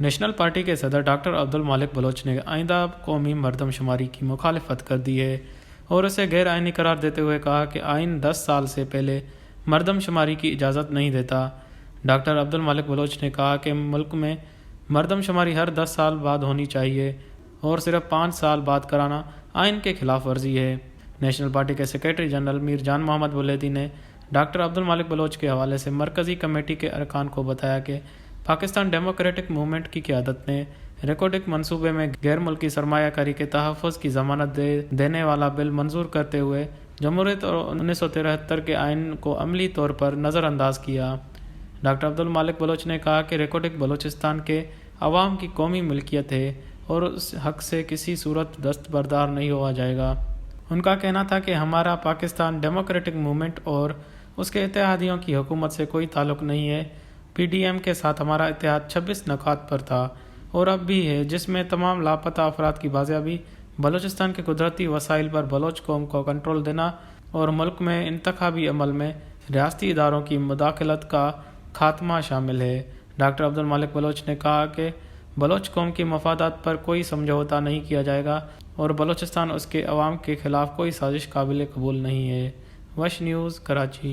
National party کے صدر doctor عبد المالک بلوچ نے آئندہ قومی مردم شماری کی مخالفت کر دی ہے اور اسے غیر آئینی قرار دیتے ہوئے کہا کہ آئین 10 سال سے پہلے مردم شماری کی اجازت نہیں دیتا۔ ڈاکٹر عبد المالک بلوچ نے کہا کہ ملک میں مردم شماری ہر 10 سال بعد ہونی چاہیے اور صرف 5 سال بعد کرانا آئین کے خلاف ورزی ہے۔ نیشنل پارٹی کے سیکریٹری جنرل میر جان محمد ولیدی نے ڈاکٹر عبد المالک بلوچ کے حوالے سے مرکزی کمیٹی کے ارکان کو بتایا کہ پاکستان ڈیموکریٹک موومنٹ کی قیادت نے ریکوڈک منصوبے میں غیر ملکی سرمایہ کاری کے تحفظ کی ضمانت دینے والا بل منظور کرتے ہوئے جمہوریت اور 1973 کے آئین کو عملی طور پر نظر انداز کیا۔ ڈاکٹر عبد المالک بلوچ نے کہا کہ ریکوڈک بلوچستان کے عوام کی قومی ملکیت ہے اور اس حق سے کسی صورت دستبردار نہیں ہوا جائے گا۔ ان کا کہنا تھا کہ ہمارا پاکستان ڈیموکریٹک موومنٹ اور اس کے اتحادیوں کی حکومت سے کوئی تعلق نہیں ہے۔ پی ڈی ایم کے ساتھ ہمارا اتحاد 26 نکات پر تھا اور اب بھی ہے، جس میں تمام لاپتہ افراد کی بازیابی، بلوچستان کے قدرتی وسائل پر بلوچ قوم کو کنٹرول دینا اور ملک میں انتخابی عمل میں ریاستی اداروں کی مداخلت کا خاتمہ شامل ہے۔ ڈاکٹر عبد المالک بلوچ نے کہا کہ بلوچ قوم کی مفادات پر کوئی سمجھوتا نہیں کیا جائے گا اور بلوچستان اس کے عوام کے خلاف کوئی سازش قابل قبول نہیں ہے۔ وش نیوز، کراچی۔